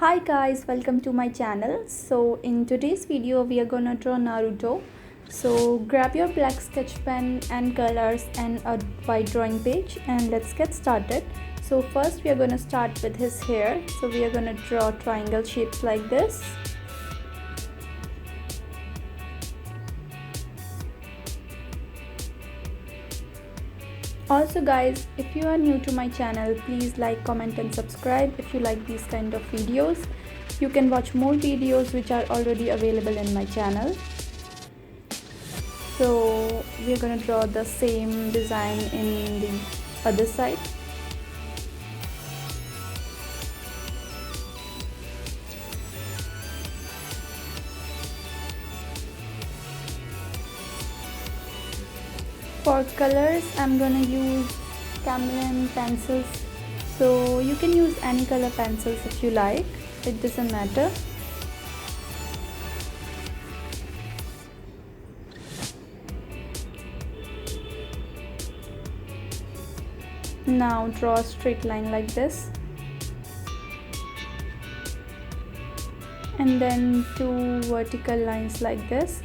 Hi guys, welcome to my channel. So in today's video we are gonna draw Naruto. So grab your black sketch pen and colors and a white drawing page and let's get started. So first we are gonna start with his hair. So we are gonna draw triangle shapes like this. Also guys, if you are new to my channel, please like, comment and subscribe if you like these kind of videos. You can watch more videos which are already available in my channel. So we're gonna draw the same design in the other side. For colors, I'm gonna use chameleon pencils. So you can use any color pencils if you like, it doesn't matter. Now draw a straight line like this. And then two vertical lines like this.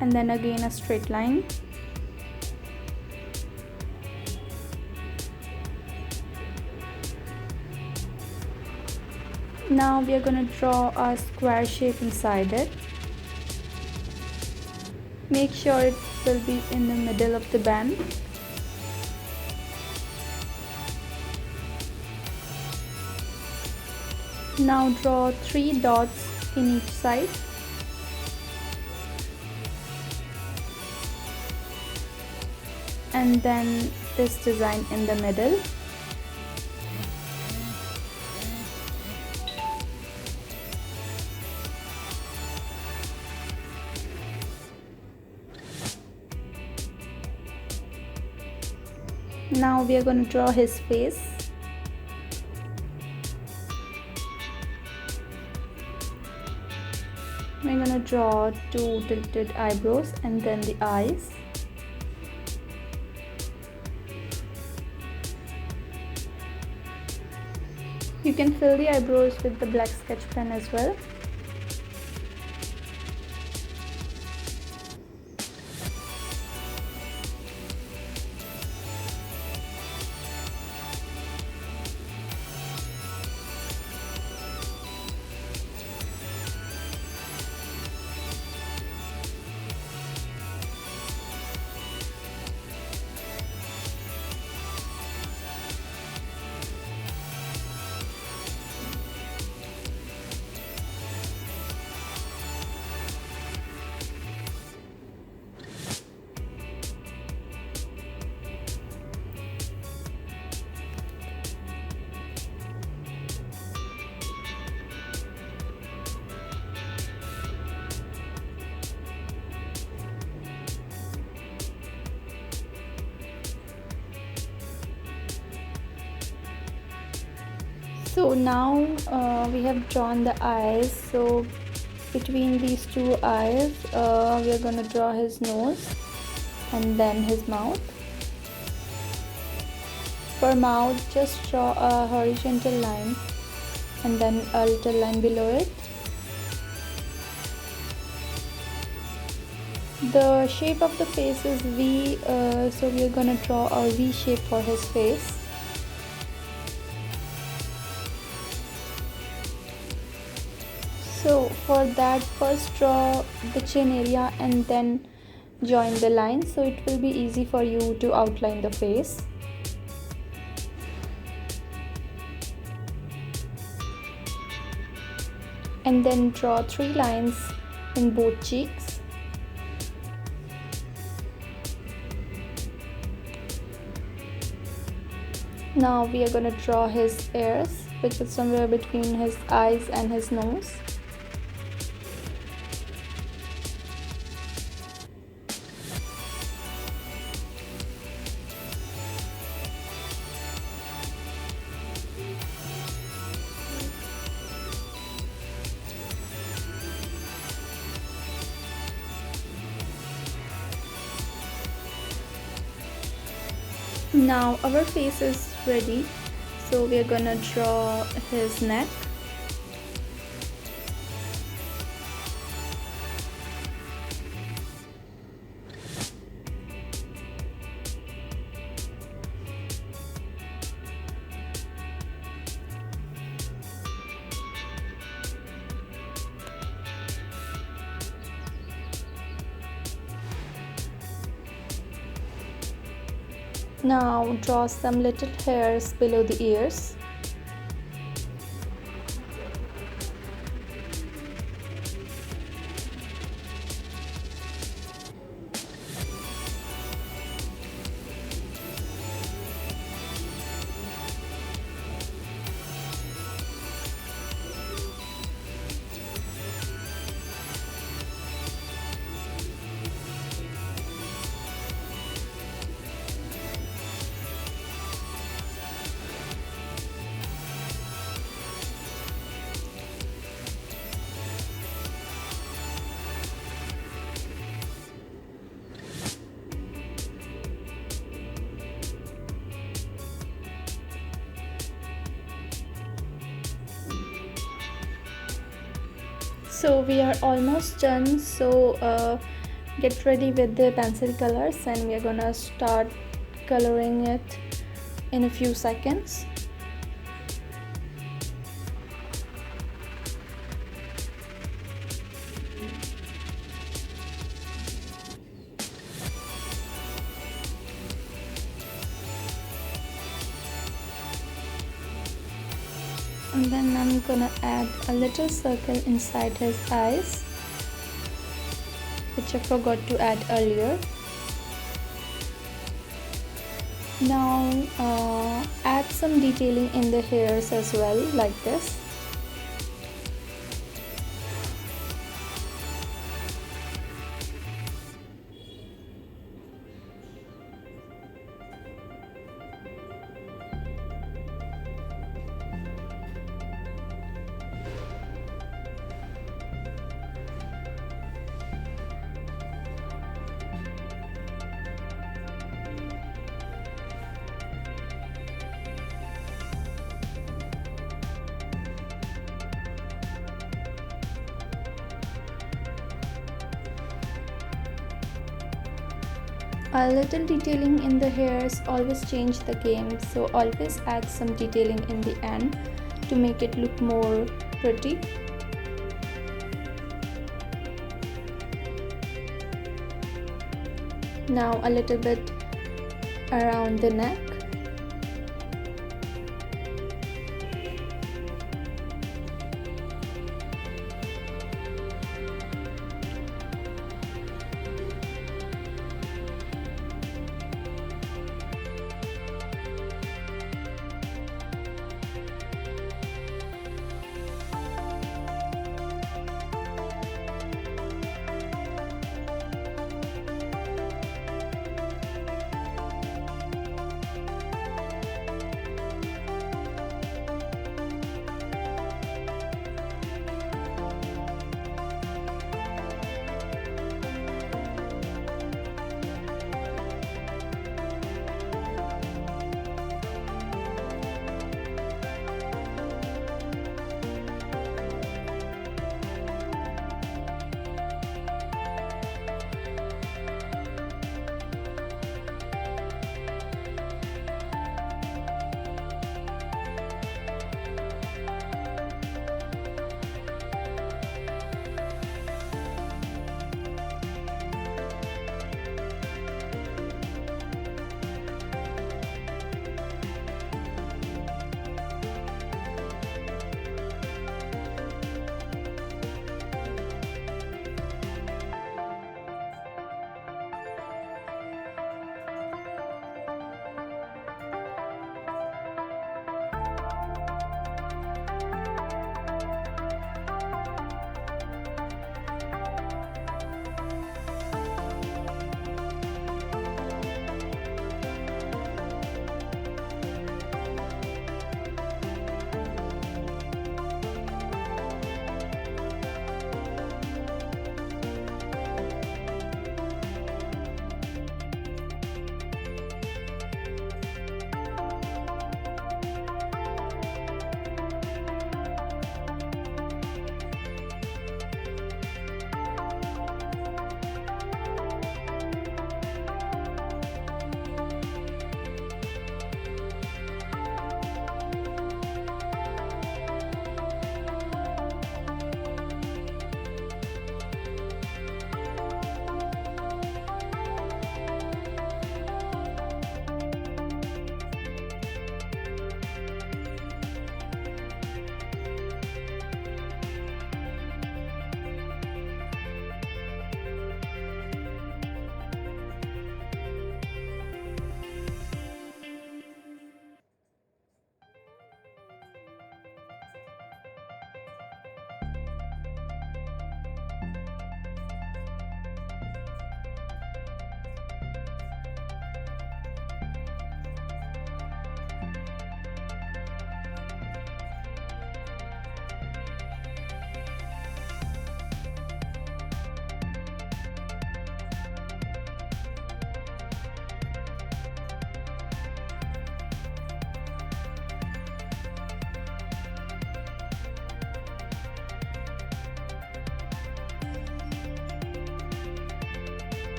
And then again a straight line. Now we are going to draw a square shape inside it. Make sure it will be in the middle of the band. Now draw 3 dots in each side. And then this design in the middle. Now we are going to draw his face. We're going to draw two tilted eyebrows and then the eyes. You can fill the eyebrows with the black sketch pen as well. So now we have drawn the eyes. So between these two eyes we are going to draw his nose and then his mouth. For mouth, just draw a horizontal line and then a little line below it. The shape of the face is V, so we are going to draw a V shape for his face. So for that, first draw the chin area and then join the line, so it will be easy for you to outline the face. And then draw 3 lines in both cheeks. Now we are going to draw his ears, which is somewhere between his eyes and his nose. Now our face is ready, so we are gonna draw his neck. Now draw some little hairs below the ears. So we are almost done. So get ready with the pencil colors and we are gonna start coloring it in a few seconds. And then I'm gonna add a little circle inside his eyes, which I forgot to add earlier. Now add some detailing in the hairs as well, like this. A little detailing in the hairs always change the game, so always add some detailing in the end to make it look more pretty. Now a little bit around the neck.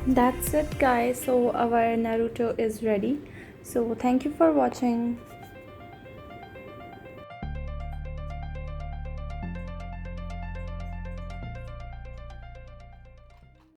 That's it, guys. So our Naruto is ready. So thank you for watching.